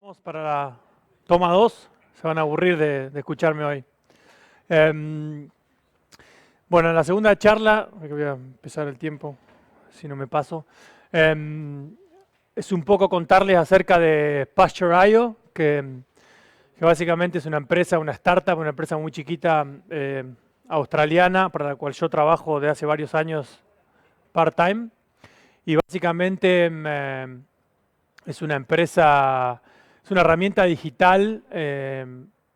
Vamos para la toma 2. Se van a aburrir de escucharme hoy. Bueno, en la segunda charla, que voy a empezar el tiempo, si no me paso, es un poco contarles acerca de Pasture.io, que básicamente es una empresa, una startup, una empresa muy chiquita australiana, para la cual yo trabajo de hace varios años part-time. Y básicamente es una empresa, es una herramienta digital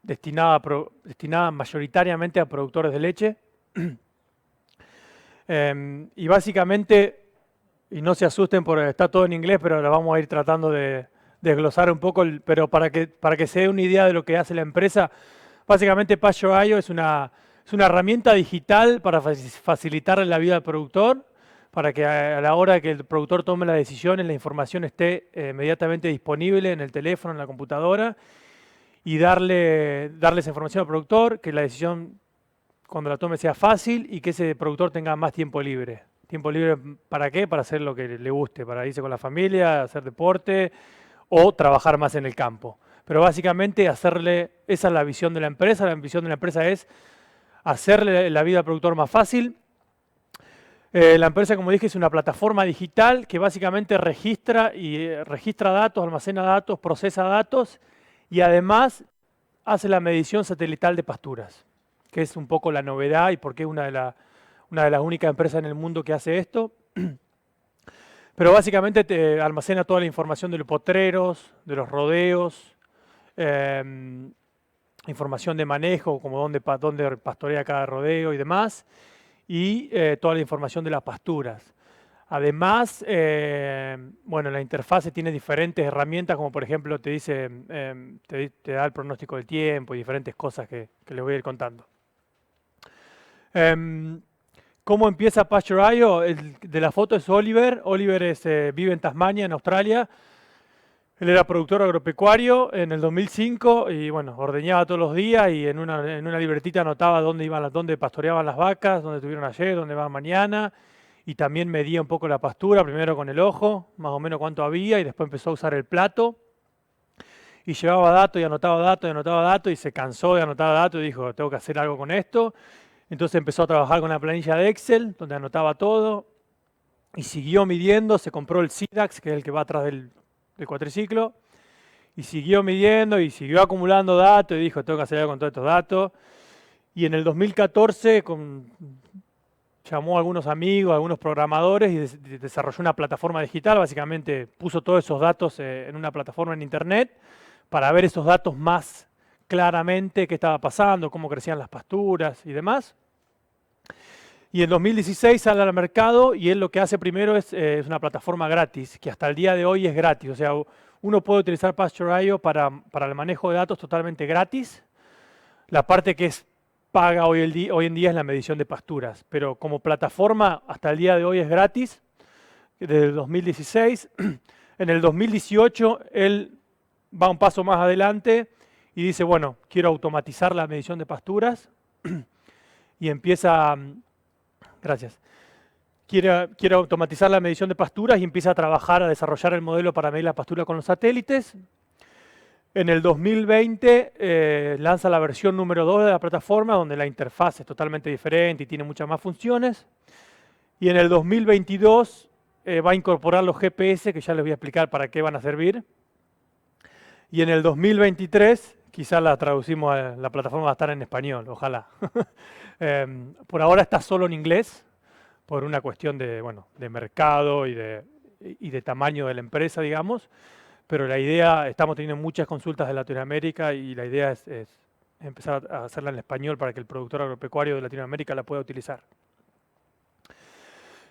destinada mayoritariamente a productores de leche. Y básicamente, y no se asusten porque está todo en inglés, pero lo vamos a ir tratando de desglosar un poco, pero para que se dé una idea de lo que hace la empresa, básicamente Pasture.io es una herramienta digital para facilitarle la vida al productor, para que a la hora que el productor tome las decisiones, la información esté inmediatamente disponible en el teléfono, en la computadora, y darle esa información al productor, que la decisión cuando la tome sea fácil y que ese productor tenga más tiempo libre. ¿Tiempo libre para qué? Para hacer lo que le guste, para irse con la familia, hacer deporte o trabajar más en el campo. Pero básicamente esa es la visión de la empresa. La visión de la empresa es hacerle la vida al productor más fácil. La empresa, como dije, es una plataforma digital que básicamente registra datos, almacena datos, procesa datos y además hace la medición satelital de pasturas, que es un poco la novedad y porque es una de las únicas empresas en el mundo que hace esto. Pero básicamente te almacena toda la información de los potreros, de los rodeos, información de manejo, como dónde pastorea cada rodeo y demás, y toda la información de las pasturas. Además, bueno, la interfase tiene diferentes herramientas, como por ejemplo te dice, te da el pronóstico del tiempo y diferentes cosas que les voy a ir contando. ¿Cómo empieza Pasture.io? El de la foto es Oliver. Oliver vive en Tasmania, en Australia. Él era productor agropecuario en el 2005 y bueno, ordeñaba todos los días y en una libretita anotaba dónde pastoreaban las vacas, dónde estuvieron ayer, dónde van mañana. Y también medía un poco la pastura, primero con el ojo, más o menos cuánto había, y después empezó a usar el plato. Y llevaba datos y anotaba datos y anotaba datos y se cansó de anotar datos y dijo, tengo que hacer algo con esto. Entonces empezó a trabajar con una planilla de Excel, donde anotaba todo, y siguió midiendo, se compró el SIDAX, que es el que va atrás del cuatriciclo, y siguió midiendo y siguió acumulando datos y dijo, tengo que hacer algo con todos estos datos. Y en el 2014 llamó a algunos amigos, a algunos programadores y desarrolló una plataforma digital, básicamente puso todos esos datos en una plataforma en internet para ver esos datos más claramente, qué estaba pasando, cómo crecían las pasturas y demás. Y en 2016 sale al mercado y él lo que hace primero es una plataforma gratis, que hasta el día de hoy es gratis. O sea, uno puede utilizar Pasture.io para el manejo de datos totalmente gratis. La parte que es paga hoy en día es la medición de pasturas, pero como plataforma hasta el día de hoy es gratis, desde el 2016. En el 2018 él va un paso más adelante y dice, bueno, quiero automatizar la medición de pasturas y empieza, gracias, quiere automatizar la medición de pasturas y empieza a trabajar, a desarrollar el modelo para medir la pastura con los satélites. En el 2020 lanza la versión número 2 de la plataforma, donde la interfaz es totalmente diferente y tiene muchas más funciones. Y en el 2022 va a incorporar los GPS, que ya les voy a explicar para qué van a servir. Y en el 2023, quizás la traducimos, la plataforma va a estar en español, ojalá. Por ahora está solo en inglés, por una cuestión de, bueno, de mercado y de tamaño de la empresa, digamos. Pero la idea, estamos teniendo muchas consultas de Latinoamérica y la idea es empezar a hacerla en español para que el productor agropecuario de Latinoamérica la pueda utilizar.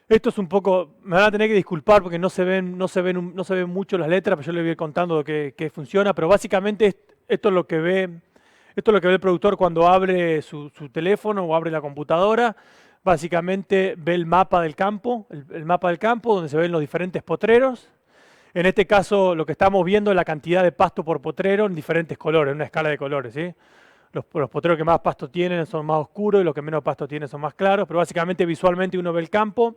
Esto es un poco, me van a tener que disculpar porque no se ven mucho las letras, pero yo les voy a ir contando qué funciona, pero básicamente esto es lo que ve el productor cuando abre su teléfono o abre la computadora. Básicamente ve el mapa del campo, el mapa del campo donde se ven los diferentes potreros. En este caso lo que estamos viendo es la cantidad de pasto por potrero en diferentes colores, en una escala de colores, ¿sí? Los potreros que más pasto tienen son más oscuros y los que menos pasto tienen son más claros, pero básicamente visualmente uno ve el campo.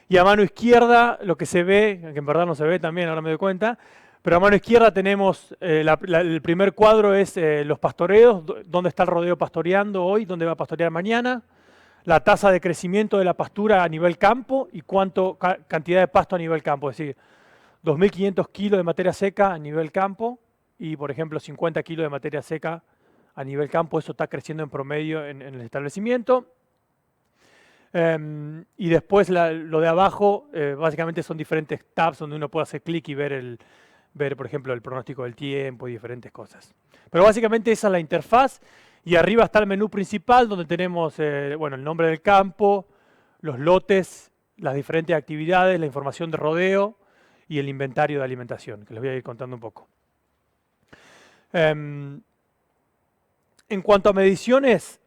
Y a mano izquierda lo que se ve, que en verdad no se ve también, ahora me doy cuenta, Pero a mano izquierda tenemos, el primer cuadro es los pastoreos, dónde está el rodeo pastoreando hoy, dónde va a pastorear mañana, la tasa de crecimiento de la pastura a nivel campo y cantidad de pasto a nivel campo, es decir, 2.500 kilos de materia seca a nivel campo y, por ejemplo, 50 kilos de materia seca a nivel campo, eso está creciendo en promedio en el establecimiento. Y después lo de abajo, básicamente son diferentes tabs donde uno puede hacer clic y ver, por ejemplo, el pronóstico del tiempo y diferentes cosas. Pero básicamente esa es la interfaz y arriba está el menú principal donde tenemos bueno, el nombre del campo, los lotes, las diferentes actividades, la información de rodeo y el inventario de alimentación, que les voy a ir contando un poco. En cuanto a mediciones,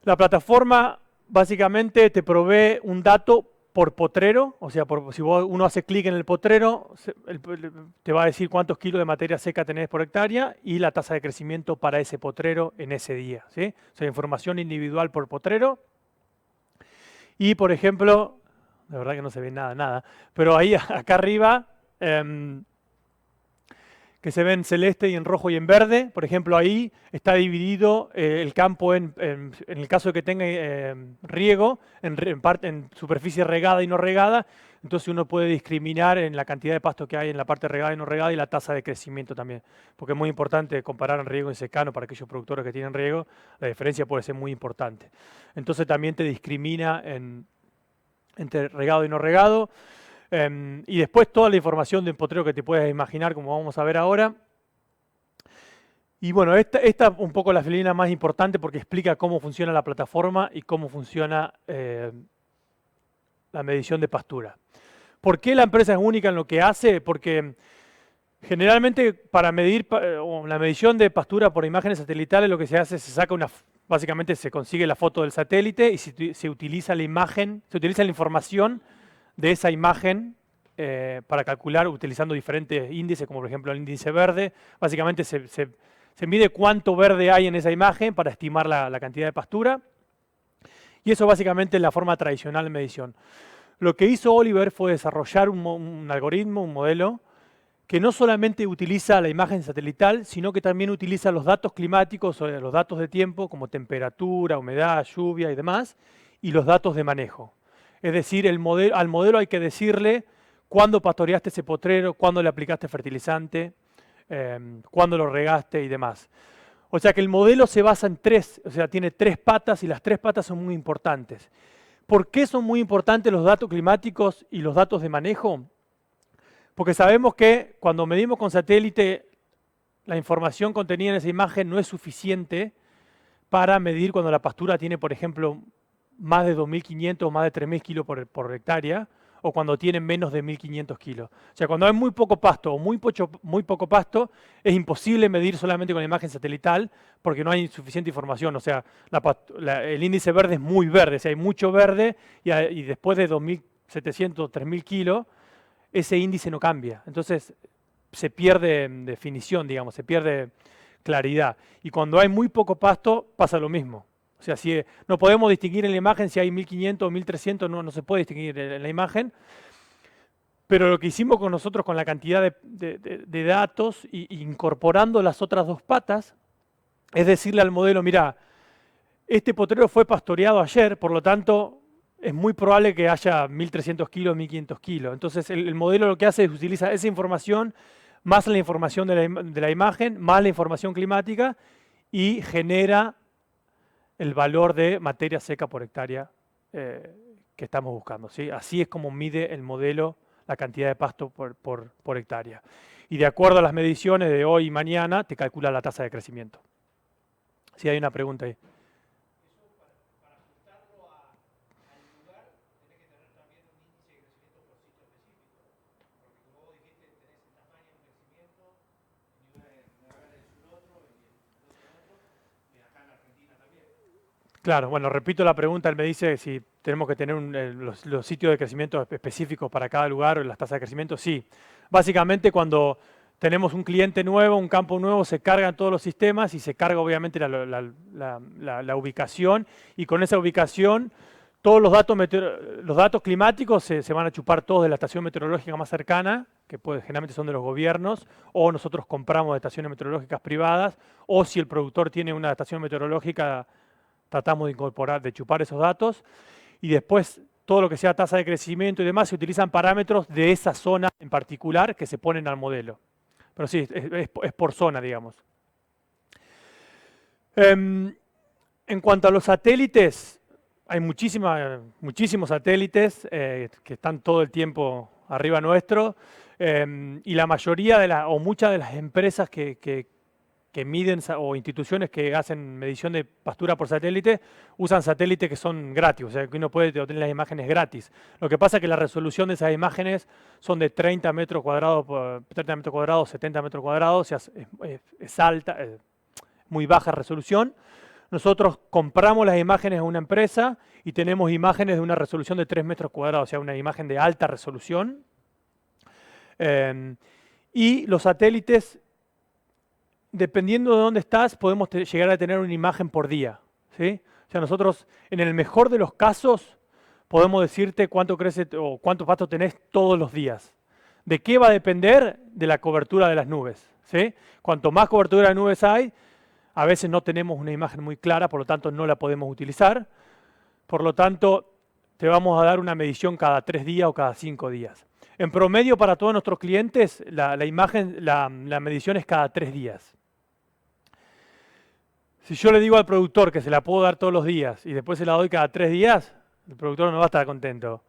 la plataforma básicamente te provee un dato por potrero, o sea, si uno hace clic en el potrero, te va a decir cuántos kilos de materia seca tenés por hectárea y la tasa de crecimiento para ese potrero en ese día, ¿sí? O sea, información individual por potrero. Y, por ejemplo, la verdad que no se ve nada, pero ahí acá arriba, que se ve en celeste y en rojo y en verde, por ejemplo, ahí está dividido el campo en el caso de que tenga riego, en superficie regada y no regada, entonces uno puede discriminar en la cantidad de pasto que hay en la parte regada y no regada y la tasa de crecimiento también, porque es muy importante comparar en riego y secano para aquellos productores que tienen riego, la diferencia puede ser muy importante. Entonces también te discrimina entre regado y no regado. Y después toda la información del potrero que te puedas imaginar, como vamos a ver ahora. Y bueno, esta es un poco la felina más importante porque explica cómo funciona la plataforma y cómo funciona la medición de pastura. ¿Por qué la empresa es única en lo que hace? Porque generalmente para medir la medición de pastura por imágenes satelitales lo que se hace es básicamente se consigue la foto del satélite y se utiliza la imagen, se utiliza la información de esa imagen para calcular utilizando diferentes índices, como por ejemplo el índice verde. Básicamente se mide cuánto verde hay en esa imagen para estimar la cantidad de pastura. Y eso básicamente es la forma tradicional de medición. Lo que hizo Oliver fue desarrollar un algoritmo, un modelo, que no solamente utiliza la imagen satelital, sino que también utiliza los datos climáticos o los datos de tiempo, como temperatura, humedad, lluvia y demás, y los datos de manejo. Es decir, al modelo hay que decirle cuándo pastoreaste ese potrero, cuándo le aplicaste fertilizante, cuándo lo regaste y demás. O sea que el modelo se basa en tiene 3 patas y las 3 patas son muy importantes. ¿Por qué son muy importantes los datos climáticos y los datos de manejo? Porque sabemos que cuando medimos con satélite, la información contenida en esa imagen no es suficiente para medir cuando la pastura tiene, por ejemplo, más de 2.500 o más de 3.000 kilos por hectárea, o cuando tienen menos de 1.500 kilos. O sea, cuando hay muy poco pasto o muy poco pasto, es imposible medir solamente con la imagen satelital porque no hay suficiente información. O sea, el índice verde es muy verde, o sea, hay mucho verde y después de 2.700, 3.000 kilos, ese índice no cambia. Entonces, se pierde definición, digamos, se pierde claridad. Y cuando hay muy poco pasto, pasa lo mismo. O sea, no podemos distinguir en la imagen si hay 1.500 o 1.300, no se puede distinguir en la imagen. Pero lo que hicimos con nosotros con la cantidad de datos y incorporando las otras 2 patas, es decirle al modelo, mira, este potrero fue pastoreado ayer, por lo tanto, es muy probable que haya 1.300 kilos, 1.500 kilos. Entonces, el modelo lo que hace es utiliza esa información, más la información de la imagen, más la información climática, y genera el valor de materia seca por hectárea que estamos buscando, ¿sí? Así es como mide el modelo la cantidad de pasto por hectárea. Y de acuerdo a las mediciones de hoy y mañana, te calcula la tasa de crecimiento. Sí, hay una pregunta ahí. Claro, bueno, repito la pregunta, él me dice si tenemos que tener los sitios de crecimiento específicos para cada lugar o las tasas de crecimiento. Sí, básicamente cuando tenemos un cliente nuevo, un campo nuevo, se cargan todos los sistemas y se carga obviamente la ubicación, y con esa ubicación todos los datos climáticos se van a chupar todos de la estación meteorológica más cercana, que generalmente son de los gobiernos, o nosotros compramos de estaciones meteorológicas privadas, o si el productor tiene una estación meteorológica, tratamos de incorporar, de chupar esos datos, y después todo lo que sea tasa de crecimiento y demás, se utilizan parámetros de esa zona en particular que se ponen al modelo. Pero sí, es por zona, digamos. En cuanto a los satélites, hay muchísimos satélites que están todo el tiempo arriba nuestro, y la mayoría o muchas de las empresas que miden o instituciones que hacen medición de pastura por satélite usan satélites que son gratis, o sea que uno puede obtener las imágenes gratis. Lo que pasa es que la resolución de esas imágenes son de 30 metros cuadrados, 70 metros cuadrados, o sea, es alta, muy baja resolución. Nosotros compramos las imágenes a una empresa y tenemos imágenes de una resolución de 3 metros cuadrados, o sea, una imagen de alta resolución. Y los satélites, dependiendo de dónde estás, podemos llegar a tener una imagen por día, ¿sí? O sea, nosotros, en el mejor de los casos, podemos decirte cuánto crece o cuántos pastos tenés todos los días. ¿De qué va a depender? De la cobertura de las nubes, ¿sí? Cuanto más cobertura de nubes hay, a veces no tenemos una imagen muy clara, por lo tanto no la podemos utilizar. Por lo tanto, te vamos a dar una medición cada 3 días o cada 5 días. En promedio, para todos nuestros clientes, la medición es cada 3 días. Si yo le digo al productor que se la puedo dar todos los días y después se la doy cada 3 días, el productor no va a estar contento.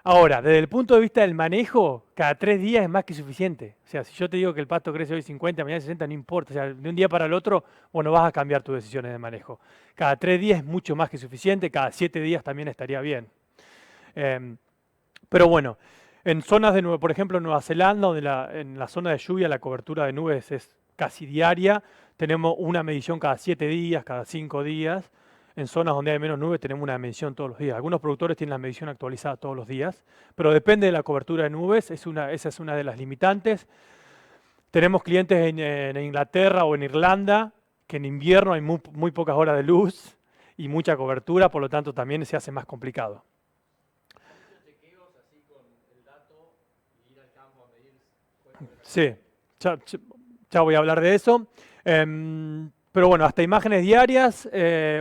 Ahora, desde el punto de vista del manejo, cada 3 días es más que suficiente. O sea, si yo te digo que el pasto crece hoy 50, mañana 60, no importa. O sea, de un día para el otro, bueno, vas a cambiar tus decisiones de manejo. Cada 3 días es mucho más que suficiente, cada 7 días también estaría bien. Pero bueno, en zonas de, por ejemplo, en Nueva Zelanda, donde en la zona de lluvia la cobertura de nubes es casi diaria, tenemos una medición cada 7 días, cada 5 días. En zonas donde hay menos nubes tenemos una medición todos los días. Algunos productores tienen la medición actualizada todos los días, pero depende de la cobertura de nubes, esa es una de las limitantes. Tenemos clientes en Inglaterra o en Irlanda que en invierno hay muy pocas horas de luz y mucha cobertura, por lo tanto también se hace más complicado. Sí, ya voy a hablar de eso. Pero bueno, hasta imágenes diarias,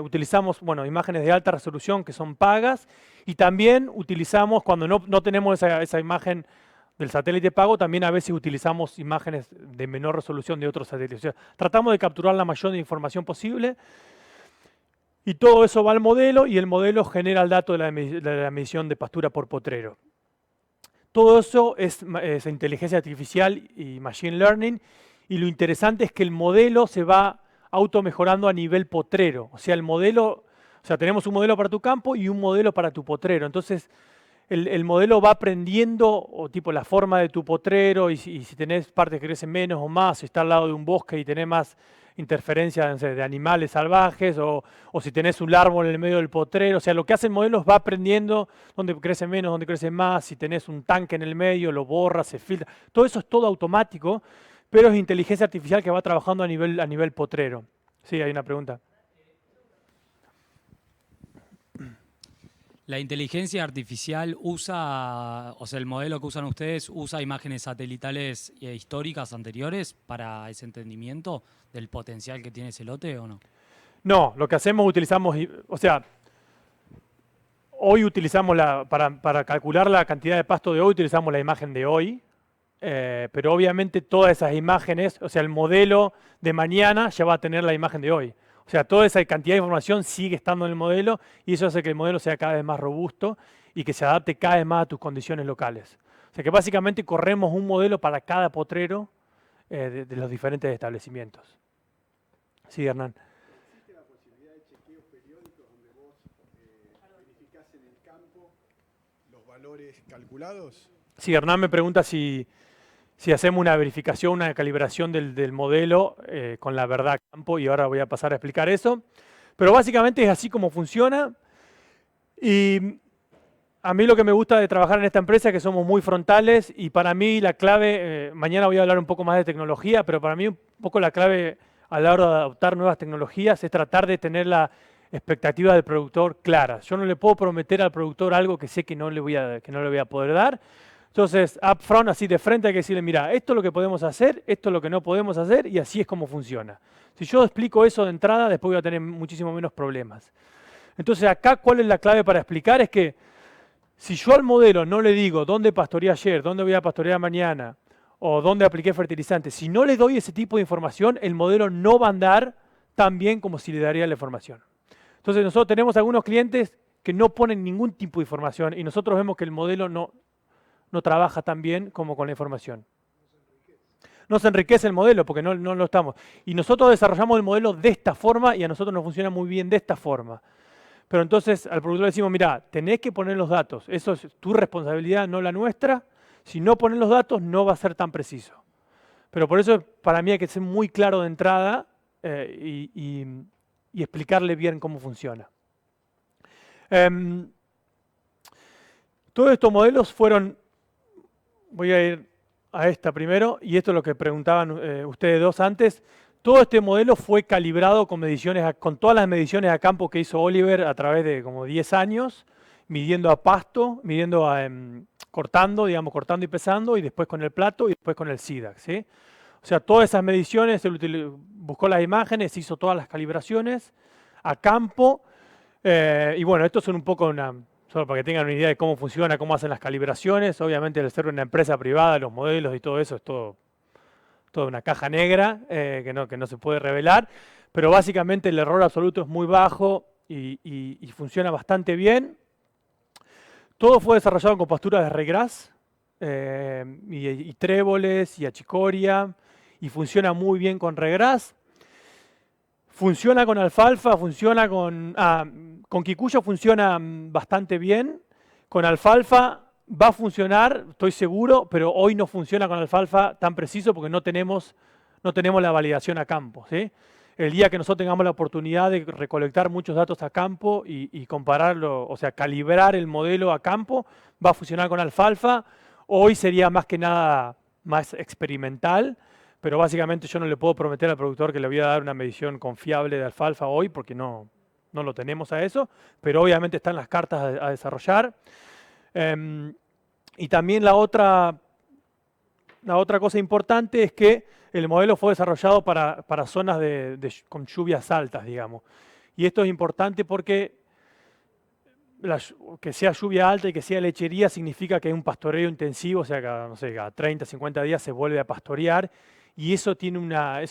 utilizamos imágenes de alta resolución que son pagas, y también utilizamos, cuando no tenemos esa imagen del satélite pago, también a veces utilizamos imágenes de menor resolución de otros satélites. O sea, tratamos de capturar la mayor información posible, y todo eso va al modelo, y el modelo genera el dato de la medición de pastura por potrero. Todo eso es inteligencia artificial y machine learning, y lo interesante es que el modelo se va automejorando a nivel potrero. O sea, tenemos un modelo para tu campo y un modelo para tu potrero. Entonces, el modelo va aprendiendo tipo la forma de tu potrero, y si tenés partes que crecen menos o más, si está al lado de un bosque y tenés más interferencia de animales salvajes, o si tenés un árbol en el medio del potrero. O sea, lo que hace el modelo es va aprendiendo dónde crece menos, dónde crece más. Si tenés un tanque en el medio, lo borra, se filtra. Todo eso es todo automático, pero es inteligencia artificial que va trabajando a nivel potrero. Sí, hay una pregunta. ¿La inteligencia artificial usa, o sea, el modelo que usan ustedes, usa imágenes satelitales históricas anteriores para ese entendimiento del potencial que tiene ese lote o no? No, lo que hacemos hoy utilizamos para calcular la cantidad de pasto de hoy, utilizamos la imagen de hoy, pero obviamente todas esas imágenes, o sea, el modelo de mañana ya va a tener la imagen de hoy. O sea, toda esa cantidad de información sigue estando en el modelo, y eso hace que el modelo sea cada vez más robusto y que se adapte cada vez más a tus condiciones locales. O sea que básicamente corremos un modelo para cada potrero de los diferentes establecimientos. Sí, Hernán. ¿Existe la posibilidad de chequeos periódicos donde vos verificás en el campo los valores calculados? Sí, Hernán me pregunta si hacemos una verificación, una calibración del modelo con la verdad campo, y ahora voy a pasar a explicar eso. Pero básicamente es así como funciona. Y a mí lo que me gusta de trabajar en esta empresa es que somos muy frontales, y para mí la clave, mañana voy a hablar un poco más de tecnología, pero para mí un poco la clave a la hora de adoptar nuevas tecnologías es tratar de tener la expectativa del productor clara. Yo no le puedo prometer al productor algo que sé que no le voy a poder dar. Entonces, upfront, así de frente, hay que decirle, mira, esto es lo que podemos hacer, esto es lo que no podemos hacer, y así es como funciona. Si yo explico eso de entrada, después voy a tener muchísimo menos problemas. Entonces, acá, ¿cuál es la clave para explicar? Es que si yo al modelo no le digo dónde pastoreé ayer, dónde voy a pastorear mañana, o dónde apliqué fertilizante, si no le doy ese tipo de información, el modelo no va a andar tan bien como si le daría la información. Entonces, nosotros tenemos algunos clientes que no ponen ningún tipo de información y nosotros vemos que el modelo no trabaja tan bien como con la información. No se enriquece el modelo porque no lo estamos. Y nosotros desarrollamos el modelo de esta forma y a nosotros nos funciona muy bien de esta forma. Pero entonces al productor le decimos, mira, tenés que poner los datos. Eso es tu responsabilidad, no la nuestra. Si no pones los datos, no va a ser tan preciso. Pero por eso para mí hay que ser muy claro de entrada y explicarle bien cómo funciona. Todos estos modelos fueron... Voy a ir a esta primero, y esto es lo que preguntaban ustedes dos antes. Todo este modelo fue calibrado con mediciones, con todas las mediciones a campo que hizo Oliver a través de como 10 años, midiendo a pasto, midiendo cortando y pesando, y después con el plato y después con el SIDAC, ¿sí? O sea, todas esas mediciones, él buscó las imágenes, hizo todas las calibraciones a campo, y bueno, estos son un poco solo para que tengan una idea de cómo funciona, cómo hacen las calibraciones. Obviamente, al ser una empresa privada, los modelos y todo eso es toda una caja negra que no se puede revelar. Pero básicamente el error absoluto es muy bajo y funciona bastante bien. Todo fue desarrollado con pasturas de regras y tréboles y achicoria, y funciona muy bien con regras. Funciona con alfalfa, funciona con kikuyo funciona bastante bien. Con alfalfa va a funcionar, estoy seguro, pero hoy no funciona con alfalfa tan preciso porque no tenemos la validación a campo, ¿sí? El día que nosotros tengamos la oportunidad de recolectar muchos datos a campo y compararlo, o sea, calibrar el modelo a campo, va a funcionar con alfalfa. Hoy sería más que nada más experimental. Pero básicamente yo no le puedo prometer al productor que le voy a dar una medición confiable de alfalfa hoy porque no lo tenemos a eso, pero obviamente están las cartas a desarrollar. Y también la otra cosa importante es que el modelo fue desarrollado para zonas con lluvias altas, digamos. Y esto es importante porque que sea lluvia alta y que sea lechería significa que hay un pastoreo intensivo, o sea, cada 30, 50 días se vuelve a pastorear. Y eso tiene una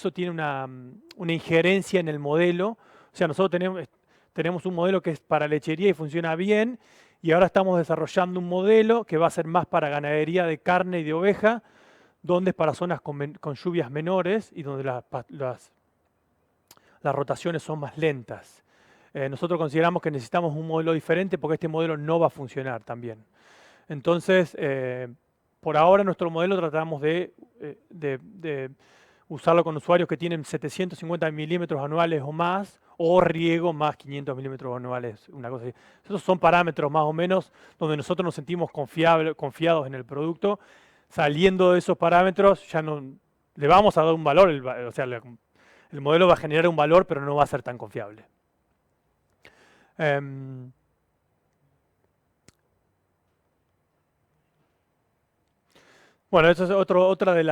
injerencia en el modelo. O sea, nosotros tenemos un modelo que es para lechería y funciona bien, y ahora estamos desarrollando un modelo que va a ser más para ganadería de carne y de oveja, donde es para zonas con lluvias menores y donde las rotaciones son más lentas. Nosotros consideramos que necesitamos un modelo diferente porque este modelo no va a funcionar tan bien. Entonces, por ahora nuestro modelo tratamos de usarlo con usuarios que tienen 750 milímetros anuales o más, o riego más 500 milímetros anuales, una cosa así. Esos son parámetros más o menos donde nosotros nos sentimos confiados en el producto. Saliendo de esos parámetros, ya no le vamos a dar un valor, o sea, el modelo va a generar un valor, pero no va a ser tan confiable. Bueno, eso es otra de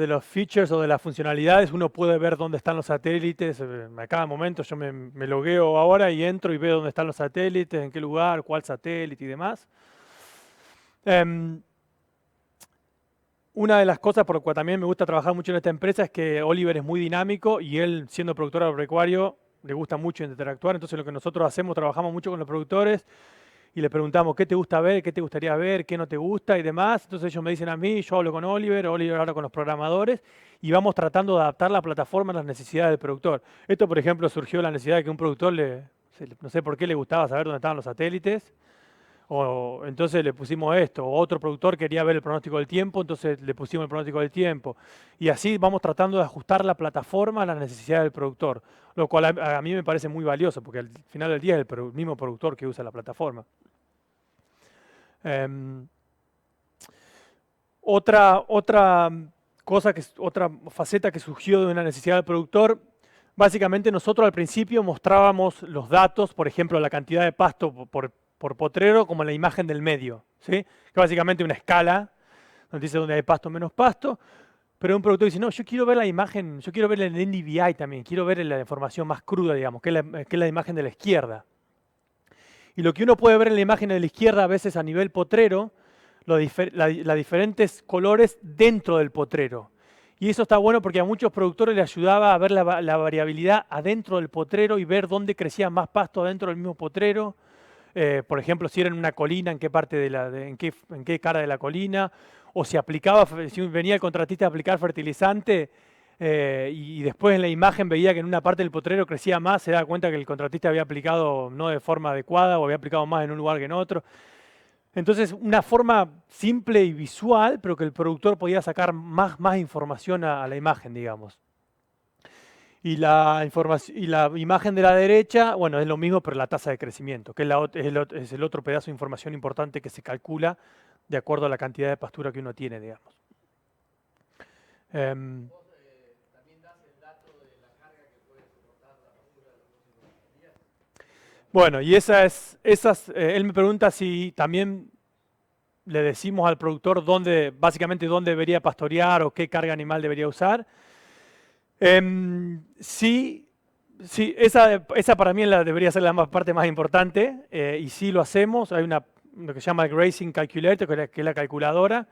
los features o de las funcionalidades. Uno puede ver dónde están los satélites. A cada momento yo me logueo ahora y entro y veo dónde están los satélites, en qué lugar, cuál satélite y demás. Una de las cosas por las cuales también me gusta trabajar mucho en esta empresa es que Oliver es muy dinámico y él, siendo productor agropecuario, le gusta mucho interactuar. Entonces lo que nosotros hacemos, trabajamos mucho con los productores y le preguntamos qué te gusta ver, qué te gustaría ver, qué no te gusta y demás. Entonces ellos me dicen a mí, yo hablo con Oliver habla con los programadores y vamos tratando de adaptar la plataforma a las necesidades del productor. Esto, por ejemplo, surgió la necesidad de que un productor, no sé por qué le gustaba saber dónde estaban los satélites, entonces le pusimos esto. O otro productor quería ver el pronóstico del tiempo, entonces le pusimos el pronóstico del tiempo. Y así vamos tratando de ajustar la plataforma a las necesidades del productor, lo cual a mí me parece muy valioso, porque al final del día es el mismo productor que usa la plataforma. Otra faceta que surgió de una necesidad del productor, básicamente nosotros al principio mostrábamos los datos, por ejemplo, la cantidad de pasto por potrero como la imagen del medio, ¿sí? Que es básicamente una escala donde dice dónde hay pasto, menos pasto. Pero un productor dice, no, yo quiero ver la imagen, yo quiero ver el NDVI también, quiero ver la información más cruda, digamos, que es la imagen de la izquierda. Y lo que uno puede ver en la imagen de la izquierda a veces a nivel potrero, los diferentes colores dentro del potrero. Y eso está bueno porque a muchos productores les ayudaba a ver la variabilidad adentro del potrero y ver dónde crecía más pasto adentro del mismo potrero. Por ejemplo, si era en una colina, en qué parte en qué cara de la colina, o si venía el contratista a aplicar fertilizante y después en la imagen veía que en una parte del potrero crecía más, se da cuenta que el contratista había aplicado no de forma adecuada o había aplicado más en un lugar que en otro. Entonces, una forma simple y visual, pero que el productor podía sacar más información a la imagen, digamos. Y la imagen de la derecha, bueno, es lo mismo, pero la tasa de crecimiento, que es el otro pedazo de información importante que se calcula de acuerdo a la cantidad de pastura que uno tiene, digamos. Em, bueno, y él me pregunta si también le decimos al productor básicamente dónde debería pastorear o qué carga animal debería usar. Sí, esa para mí debería ser la parte más importante y sí lo hacemos. Hay lo que se llama el Grazing Calculator, que es la calculadora,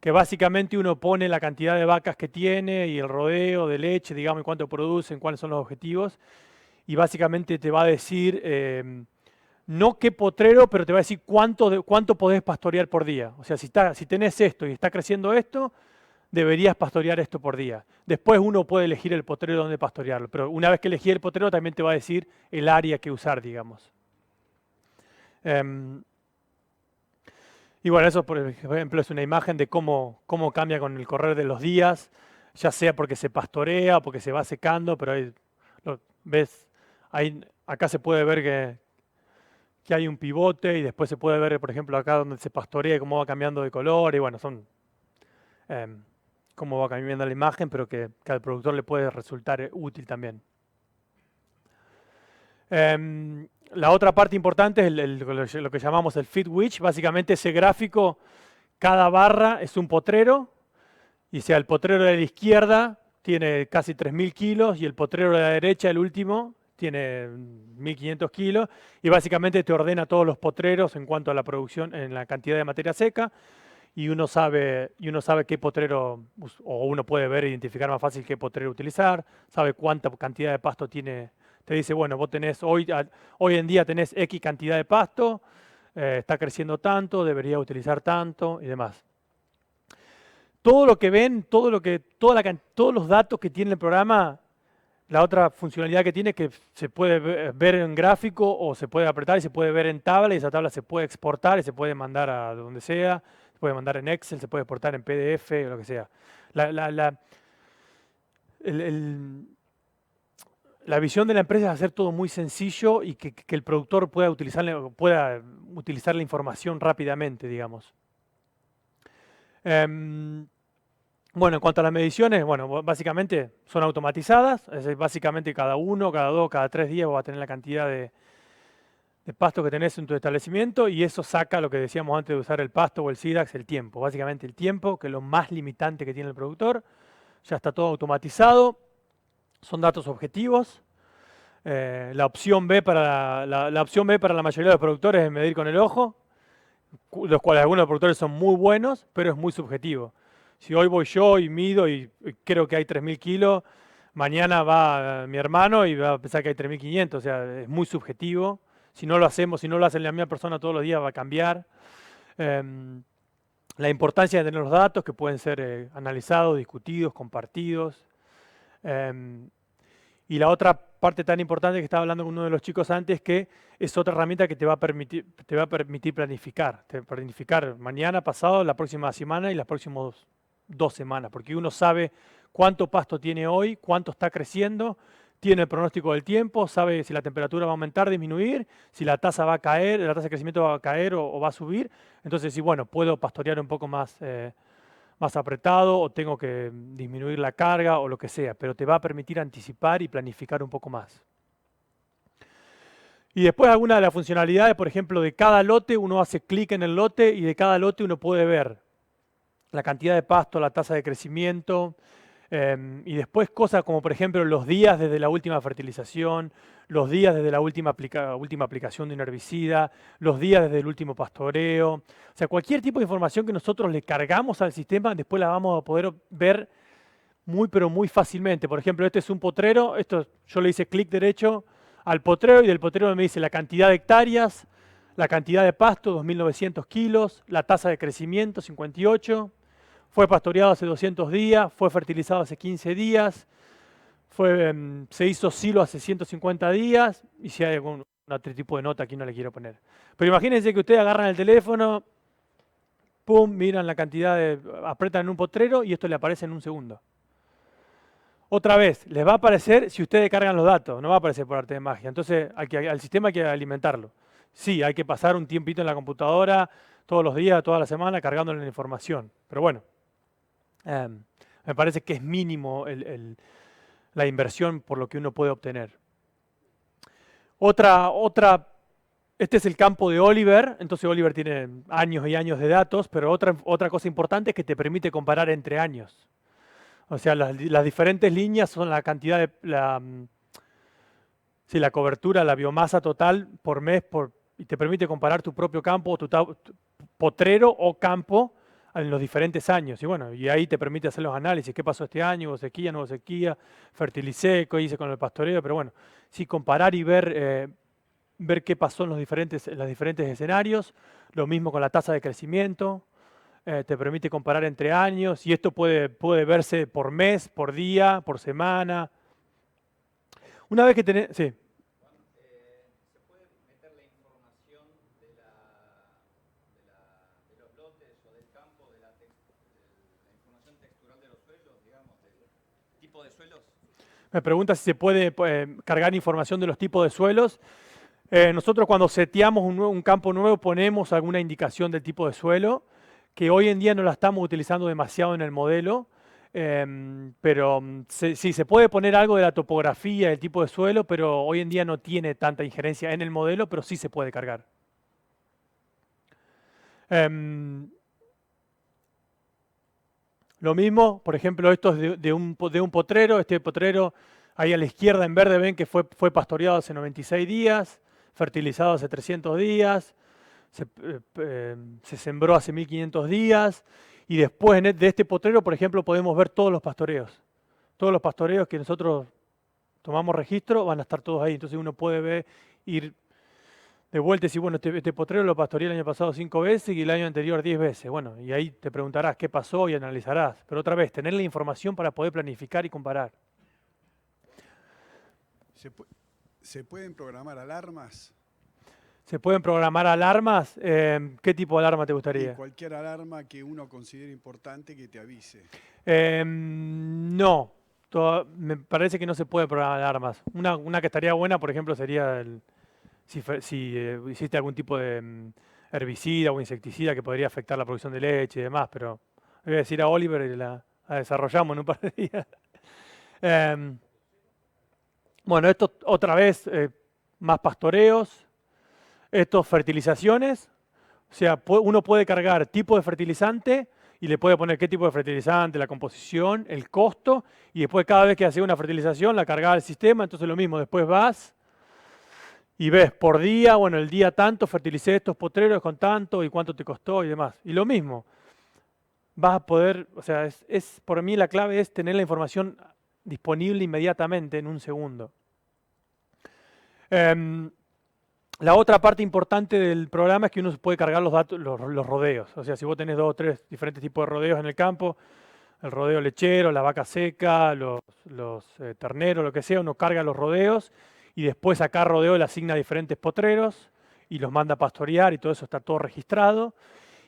que básicamente uno pone la cantidad de vacas que tiene y el rodeo de leche, digamos, y cuánto producen, cuáles son los objetivos. Y básicamente te va a decir, no qué potrero, pero te va a decir cuánto podés pastorear por día. O sea, si tenés esto y está creciendo esto, deberías pastorear esto por día. Después uno puede elegir el potrero donde pastorearlo, pero una vez que elegí el potrero también te va a decir el área que usar, digamos. Y bueno, eso por ejemplo es una imagen de cómo cambia con el correr de los días, ya sea porque se pastorea o porque se va secando, pero ves, acá se puede ver que hay un pivote y después se puede ver, por ejemplo, acá donde se pastorea cómo va cambiando de color y bueno, son cómo va cambiando la imagen, pero que al productor le puede resultar útil también. La otra parte importante es lo que llamamos el feed witch. Básicamente ese gráfico, cada barra es un potrero, y sea el potrero de la izquierda tiene casi 3.000 kilos y el potrero de la derecha, el último, tiene 1.500 kilos, y básicamente te ordena todos los potreros en cuanto a la producción, en la cantidad de materia seca, y uno sabe qué potrero, o uno puede ver e identificar más fácil qué potrero utilizar, sabe cuánta cantidad de pasto tiene. Te dice, bueno, vos tenés hoy en día tenés X cantidad de pasto, está creciendo tanto, debería utilizar tanto y demás. Todo lo que ven, todos los datos que tiene el programa, la otra funcionalidad que tiene es que se puede ver en gráfico o se puede apretar y se puede ver en tabla, y esa tabla se puede exportar y se puede mandar a donde sea, se puede mandar en Excel, se puede exportar en PDF o lo que sea. La visión de la empresa es hacer todo muy sencillo y que el productor pueda utilizar la información rápidamente, digamos. Bueno, en cuanto a las mediciones, bueno, básicamente son automatizadas, es decir, básicamente cada 1, cada 2, cada 3 días vas a tener la cantidad de pasto que tenés en tu establecimiento, y eso saca lo que decíamos antes de usar el pasto o el SIDAX, el tiempo. Básicamente el tiempo, que es lo más limitante que tiene el productor, ya está todo automatizado, son datos objetivos. La opción B para la mayoría de los productores es medir con el ojo, los cuales algunos productores son muy buenos, pero es muy subjetivo. Si hoy voy yo y mido y creo que hay 3.000 kilos, mañana va mi hermano y va a pensar que hay 3.500, o sea, es muy subjetivo. Si no lo hace la misma persona todos los días, va a cambiar. La importancia de tener los datos que pueden ser analizados, discutidos, compartidos. Y la otra parte tan importante que estaba hablando con uno de los chicos antes, que es otra herramienta que te va a permitir planificar. Planificar mañana, pasado, la próxima semana y las próximas 2 semanas, porque uno sabe cuánto pasto tiene hoy, cuánto está creciendo, tiene el pronóstico del tiempo, sabe si la temperatura va a aumentar, disminuir, si la tasa va a caer, la tasa de crecimiento va a caer o va a subir. Entonces, sí, bueno, puedo pastorear un poco más apretado, o tengo que disminuir la carga o lo que sea, pero te va a permitir anticipar y planificar un poco más. Y después alguna de las funcionalidades, por ejemplo, de cada lote, uno hace clic en el lote y de cada lote uno puede ver la cantidad de pasto, la tasa de crecimiento, y después cosas como, por ejemplo, los días desde la última fertilización, los días desde la última aplicación de un herbicida, los días desde el último pastoreo. O sea, cualquier tipo de información que nosotros le cargamos al sistema, después la vamos a poder ver muy, pero muy fácilmente. Por ejemplo, este es un potrero, esto yo le hice clic derecho al potrero y del potrero me dice la cantidad de hectáreas, la cantidad de pasto, 2.900 kilos, la tasa de crecimiento, 58, fue pastoreado hace 200 días, fue fertilizado hace 15 días, se hizo silo hace 150 días, y si hay algún otro tipo de nota aquí no le quiero poner. Pero imagínense que ustedes agarran el teléfono, pum, miran la cantidad apretan en un potrero y esto le aparece en un segundo. Otra vez, les va a aparecer si ustedes cargan los datos, no va a aparecer por arte de magia. Entonces, al sistema hay que alimentarlo. Sí, hay que pasar un tiempito en la computadora, todos los días, toda la semana, cargándole la información. Pero bueno, me parece que es mínimo la inversión por lo que uno puede obtener. Este es el campo de Oliver, entonces Oliver tiene años y años de datos, pero otra cosa importante es que te permite comparar entre años. O sea, las diferentes líneas son la cantidad de la cobertura, la biomasa total por mes, y te permite comparar tu propio campo, tu potrero o campo en los diferentes años. Y bueno, y ahí te permite hacer los análisis. ¿Qué pasó este año? ¿Hubo sequía? ¿No hubo sequía? ¿Fertilicé? ¿Qué hice con el pastoreo? Pero bueno, sí, comparar y ver qué pasó en los diferentes escenarios. Lo mismo con la tasa de crecimiento. Te permite comparar entre años. Y esto puede verse por mes, por día, por semana. Una vez que tenés... Sí. ¿Se puede meter la información de los lotes o del campo, de la información textural de los suelos, digamos, del tipo de suelos? Me pregunta si se puede cargar información de los tipos de suelos. Nosotros cuando seteamos un campo nuevo ponemos alguna indicación del tipo de suelo, que hoy en día no la estamos utilizando demasiado en el modelo, pero sí, se puede poner algo de la topografía, el tipo de suelo, pero hoy en día no tiene tanta injerencia en el modelo, pero sí se puede cargar. Lo mismo, por ejemplo, esto es de un potrero. Este potrero, ahí a la izquierda en verde ven que fue pastoreado hace 96 días, fertilizado hace 300 días, se sembró hace 1500 días, y después de este potrero, por ejemplo, podemos ver todos los pastoreos. Todos los pastoreos que nosotros tomamos registro van a estar todos ahí. Entonces uno puede ir de vuelta y decir, bueno, este potrero lo pastoreé el año pasado 5 veces y el año anterior 10 veces. Bueno, y ahí te preguntarás qué pasó y analizarás. Pero otra vez, tener la información para poder planificar y comparar. ¿Se pueden programar alarmas? ¿Se pueden programar alarmas? ¿Qué tipo de alarma te gustaría? Y cualquier alarma que uno considere importante que te avise. No, me parece que no se puede programar alarmas. Una que estaría buena, por ejemplo, sería si hiciste algún tipo de herbicida o insecticida que podría afectar la producción de leche y demás, pero le voy a decir a Oliver y la desarrollamos en un par de días. Bueno, esto otra vez, más pastoreos. Estos fertilizaciones, o sea, uno puede cargar tipo de fertilizante y le puede poner qué tipo de fertilizante, la composición, el costo, y después cada vez que hace una fertilización la cargaba al sistema. Entonces lo mismo, después vas y ves por día, bueno, el día tanto, fertilicé estos potreros con tanto y cuánto te costó y demás. Y lo mismo, vas a poder, o sea, por mí la clave es tener la información disponible inmediatamente en un segundo. La otra parte importante del programa es que uno se puede cargar los datos, los rodeos. O sea, si vos tenés 2 o 3 diferentes tipos de rodeos en el campo, el rodeo lechero, la vaca seca, los terneros, lo que sea, uno carga los rodeos y después a cada rodeo le asigna diferentes potreros y los manda a pastorear y todo eso está todo registrado.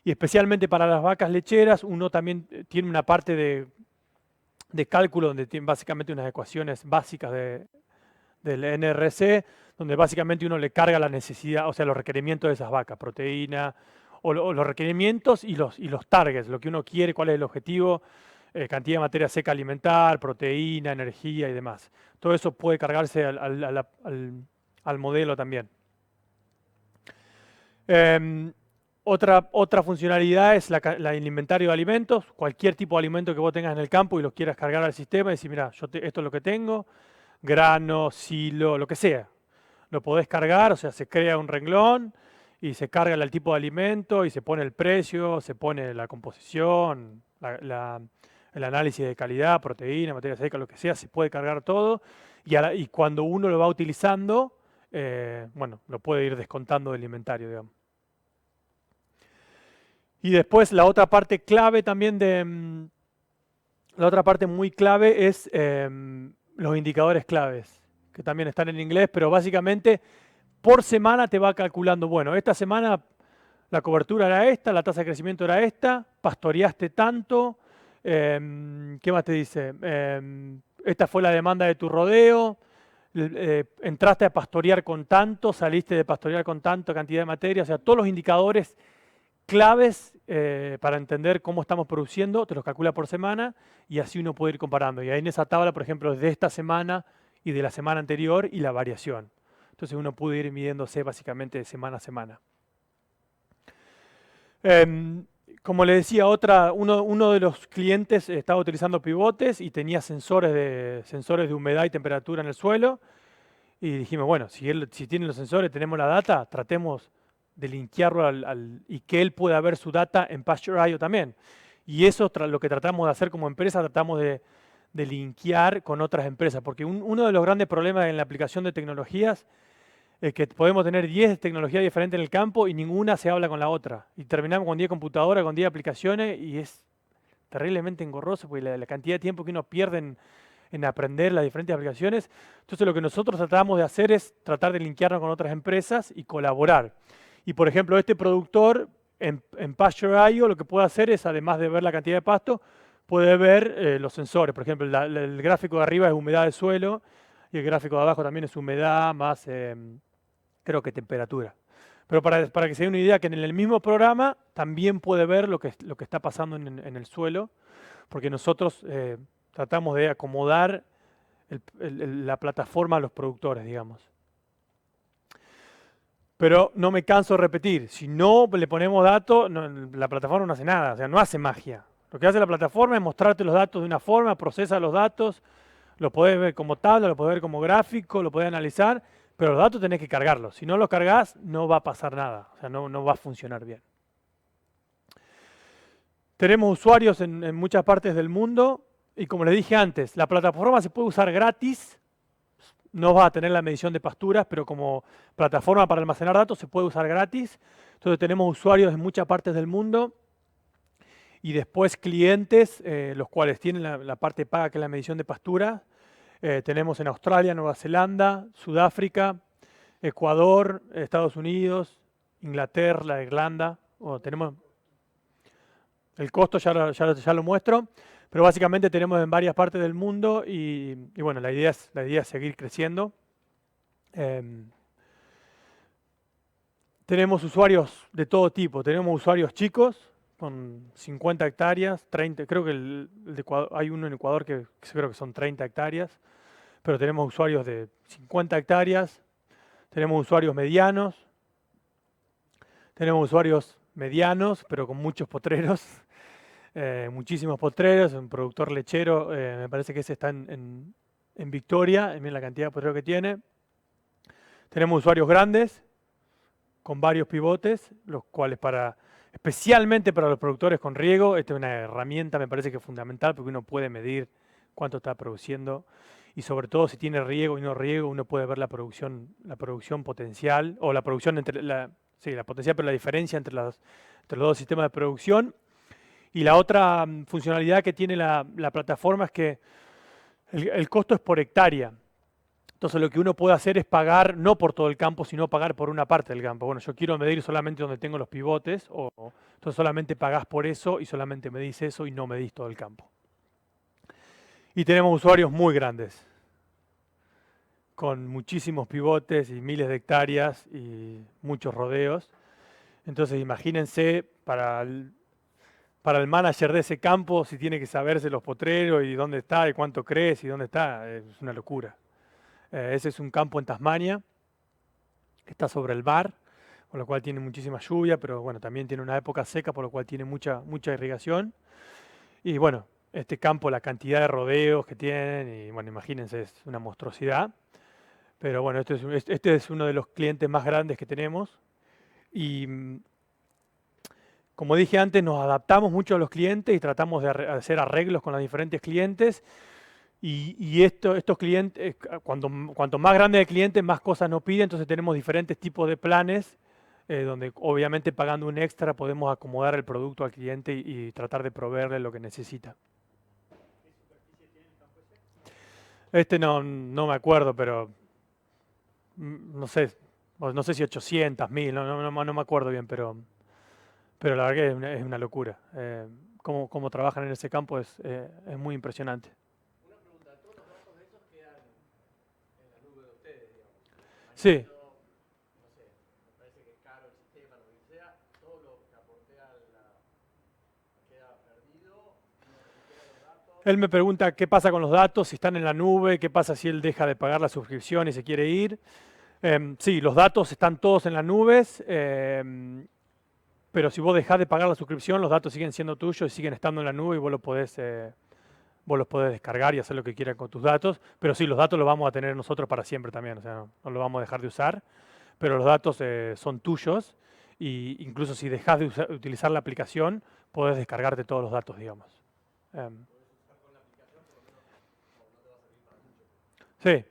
Y especialmente para las vacas lecheras, uno también tiene una parte de cálculo donde tiene básicamente unas ecuaciones básicas del NRC, donde básicamente uno le carga la necesidad, o sea, los requerimientos de esas vacas, proteína, o los requerimientos y los targets, lo que uno quiere, cuál es el objetivo, cantidad de materia seca alimentar, proteína, energía y demás. Todo eso puede cargarse al modelo también. Otra funcionalidad es el inventario de alimentos. Cualquier tipo de alimento que vos tengas en el campo y los quieras cargar al sistema y decir, mira, esto es lo que tengo, grano, silo, lo que sea. Lo podés cargar, o sea, se crea un renglón y se carga el tipo de alimento y se pone el precio, se pone la composición, el análisis de calidad, proteína, materia seca, lo que sea, se puede cargar todo y cuando uno lo va utilizando, bueno, lo puede ir descontando del inventario, digamos. Y después la otra parte clave también la otra parte muy clave es los indicadores claves, que también están en inglés, pero básicamente por semana te va calculando, bueno, esta semana la cobertura era esta, la tasa de crecimiento era esta, pastoreaste tanto, ¿qué más te dice? Esta fue la demanda de tu rodeo, entraste a pastorear con tanto, saliste de pastorear con tanta cantidad de materia, o sea, todos los indicadores claves para entender cómo estamos produciendo, te los calcula por semana y así uno puede ir comparando. Y ahí en esa tabla, por ejemplo, de esta semana y de la semana anterior y la variación. Entonces uno puede ir midiéndose básicamente de semana a semana. Como le decía, uno de los clientes estaba utilizando pivotes y tenía sensores de humedad y temperatura en el suelo. Y dijimos, bueno, si tienen los sensores, tenemos la data, tratemos de linkearlo y que él pueda ver su data en Pasture.io también. Y eso lo que tratamos de hacer como empresa, tratamos de linkear con otras empresas, porque uno de los grandes problemas en la aplicación de tecnologías es que podemos tener 10 tecnologías diferentes en el campo y ninguna se habla con la otra. Y terminamos con 10 computadoras, con 10 aplicaciones y es terriblemente engorroso, porque la cantidad de tiempo que uno pierde en aprender las diferentes aplicaciones. Entonces lo que nosotros tratamos de hacer es tratar de linkearnos con otras empresas y colaborar. Y por ejemplo, este productor en Pasture.io lo que puede hacer es, además de ver la cantidad de pasto, puede ver los sensores. Por ejemplo, el gráfico de arriba es humedad de suelo y el gráfico de abajo también es humedad más, creo que temperatura. Pero para que se dé una idea, que en el mismo programa también puede ver lo que está pasando en el suelo, porque nosotros tratamos de acomodar la plataforma a los productores, digamos. Pero no me canso de repetir, si no le ponemos datos, la plataforma no hace nada, o sea, no hace magia. Lo que hace la plataforma es mostrarte los datos de una forma, procesa los datos, lo podés ver como tabla, lo podés ver como gráfico, lo podés analizar, pero los datos tenés que cargarlos. Si no los cargas, no va a pasar nada, o sea, no va a funcionar bien. Tenemos usuarios en muchas partes del mundo y como les dije antes, la plataforma se puede usar gratis. No va a tener la medición de pasturas, pero como plataforma para almacenar datos se puede usar gratis. Entonces tenemos usuarios en muchas partes del mundo y después clientes, los cuales tienen la parte paga, que es la medición de pastura. Tenemos en Australia, Nueva Zelanda, Sudáfrica, Ecuador, Estados Unidos, Inglaterra, Irlanda. Bueno, tenemos el costo, ya lo muestro. Pero básicamente tenemos en varias partes del mundo y bueno, la idea es seguir creciendo. Tenemos usuarios de todo tipo. Tenemos usuarios chicos con 50 hectáreas, 30, creo que hay uno en Ecuador que creo que son 30 hectáreas, pero tenemos usuarios de 50 hectáreas, tenemos usuarios medianos, pero con muchos potreros. Muchísimos potreros, un productor lechero, me parece que ese está en Victoria, miren la cantidad de potreros que tiene. Tenemos usuarios grandes, con varios pivotes, los cuales especialmente para los productores con riego, esta es una herramienta, me parece que es fundamental, porque uno puede medir cuánto está produciendo, y sobre todo si tiene riego y no riego, uno puede ver la producción potencial, o la producción la potencial, pero la diferencia entre los dos sistemas de producción. Y la otra funcionalidad que tiene la plataforma es que el costo es por hectárea. Entonces lo que uno puede hacer es pagar no por todo el campo, sino pagar por una parte del campo. Bueno, yo quiero medir solamente donde tengo los pivotes, entonces solamente pagás por eso y solamente medís eso y no medís todo el campo. Y tenemos usuarios muy grandes, con muchísimos pivotes y miles de hectáreas y muchos rodeos. Entonces imagínense para el manager de ese campo, si tiene que saberse los potreros y dónde está y cuánto crece y dónde está, es una locura. Ese es un campo en Tasmania, que está sobre el mar. por lo cual tiene muchísima lluvia, pero bueno, también tiene una época seca, por lo cual tiene mucha irrigación. Y bueno, este campo, la cantidad de rodeos que tienen, y bueno, imagínense, es una monstruosidad. Pero bueno, este es uno de los clientes más grandes que tenemos. Y como dije antes, nos adaptamos mucho a los clientes y tratamos de hacer arreglos con los diferentes clientes. Y estos clientes, cuanto más grande el cliente, más cosas nos pide. Entonces tenemos diferentes tipos de planes, donde obviamente pagando un extra podemos acomodar el producto al cliente y tratar de proveerle lo que necesita. Este no me acuerdo, pero no sé, no sé si 800, 1000, no me acuerdo bien, pero la verdad que es una locura. Cómo trabajan en ese campo es muy impresionante. Una pregunta, ¿todos los datos de esos quedan en la nube de ustedes, digamos? Sí, No sé, me parece que es caro el sistema, lo que sea, todo lo que aporté queda perdido, no recupera los datos. él me pregunta qué pasa con los datos, si están en la nube, qué pasa si él deja de pagar la suscripción y se quiere ir. Sí, los datos están todos en las nubes, pero si vos dejás de pagar la suscripción, los datos siguen siendo tuyos y siguen estando en la nube y vos los podés descargar y hacer lo que quieras con tus datos. Pero sí, los datos los vamos a tener nosotros para siempre también, o sea, no los vamos a dejar de usar, pero los datos son tuyos y incluso si dejás de utilizar la aplicación, podés descargarte todos los datos, digamos. Sí,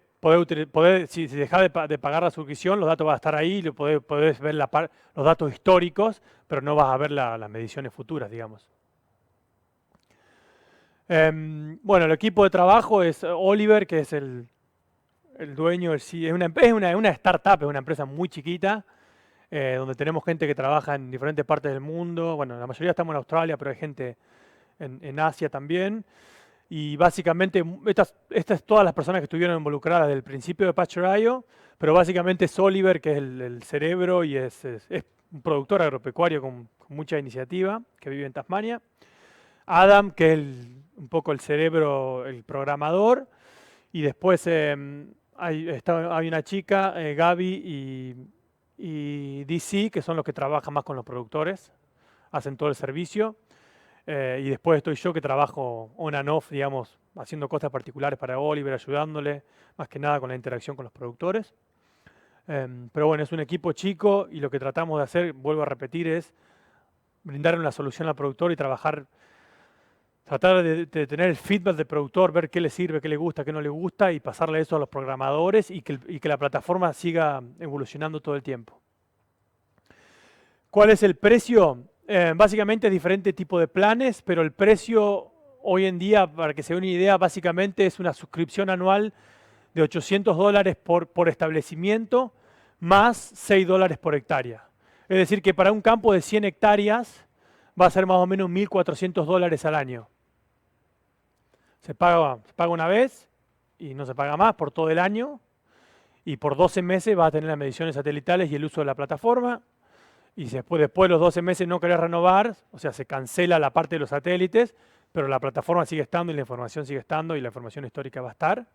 si dejás de pagar la suscripción, los datos van a estar ahí, podés ver los datos históricos, pero no vas a ver las mediciones futuras, digamos. Bueno, el equipo de trabajo es Oliver, que es el dueño, es una startup, es una empresa muy chiquita, donde tenemos gente que trabaja en diferentes partes del mundo. Bueno, la mayoría estamos en Australia, pero hay gente en Asia también. Y básicamente, estas todas las personas que estuvieron involucradas desde el principio de Patcher.io, pero básicamente es Oliver, que es el cerebro y es un productor agropecuario con mucha iniciativa, que vive en Tasmania. Adam, que es un poco el cerebro, el programador. Y después hay una chica, Gaby y DC, que son los que trabajan más con los productores, hacen todo el servicio. Y después estoy yo que trabajo on and off, digamos, haciendo cosas particulares para Oliver, ayudándole, más que nada con la interacción con los productores. Pero bueno, es un equipo chico y lo que tratamos de hacer, vuelvo a repetir, es brindar una solución al productor y tratar de tener el feedback del productor, ver qué le sirve, qué le gusta, qué no le gusta y pasarle eso a los programadores y que la plataforma siga evolucionando todo el tiempo. ¿Cuál es el precio? Básicamente diferentes tipos de planes, pero el precio hoy en día, para que se dé una idea, básicamente es una suscripción anual de $800 por establecimiento más $6 por hectárea. Es decir, que para un campo de 100 hectáreas va a ser más o menos $1.400 al año. Se paga una vez y no se paga más por todo el año. Y por 12 meses vas a tener las mediciones satelitales y el uso de la plataforma. Y si después de los 12 meses no querés renovar, o sea, se cancela la parte de los satélites, pero la plataforma sigue estando y la información sigue estando y la información histórica va a estar.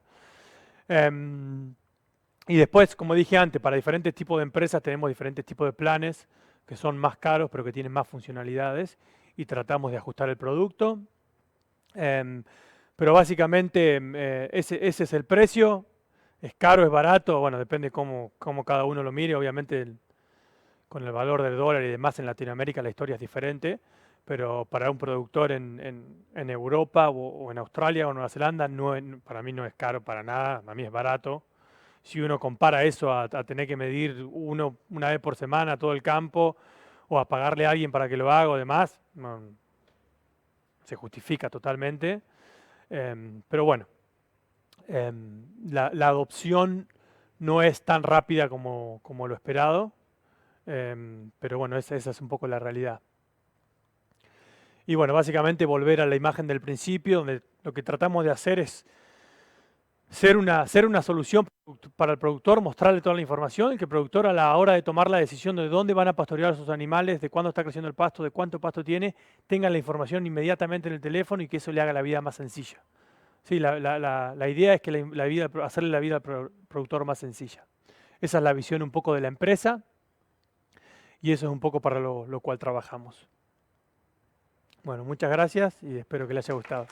Y después, como dije antes, para diferentes tipos de empresas tenemos diferentes tipos de planes que son más caros, pero que tienen más funcionalidades y tratamos de ajustar el producto. Pero básicamente ese es el precio. Es caro, es barato, bueno, depende cómo cada uno lo mire. Obviamente con el valor del dólar y demás en Latinoamérica la historia es diferente, pero para un productor en Europa o en Australia o Nueva Zelanda para mí no es caro para nada, a mí es barato. Si uno compara eso a tener que medir una vez por semana todo el campo o a pagarle a alguien para que lo haga o demás, no, se justifica totalmente. Pero bueno, la adopción no es tan rápida como lo esperado. Pero bueno, esa es un poco la realidad. Y bueno, básicamente volver a la imagen del principio, donde lo que tratamos de hacer es ser una solución para el productor, mostrarle toda la información y que el productor a la hora de tomar la decisión de dónde van a pastorear sus animales, de cuándo está creciendo el pasto, de cuánto pasto tiene, tenga la información inmediatamente en el teléfono y que eso le haga la vida más sencilla. Sí, la idea es que hacerle la vida al productor más sencilla. Esa es la visión un poco de la empresa. y eso es un poco para lo cual trabajamos. Bueno, muchas gracias y espero que les haya gustado.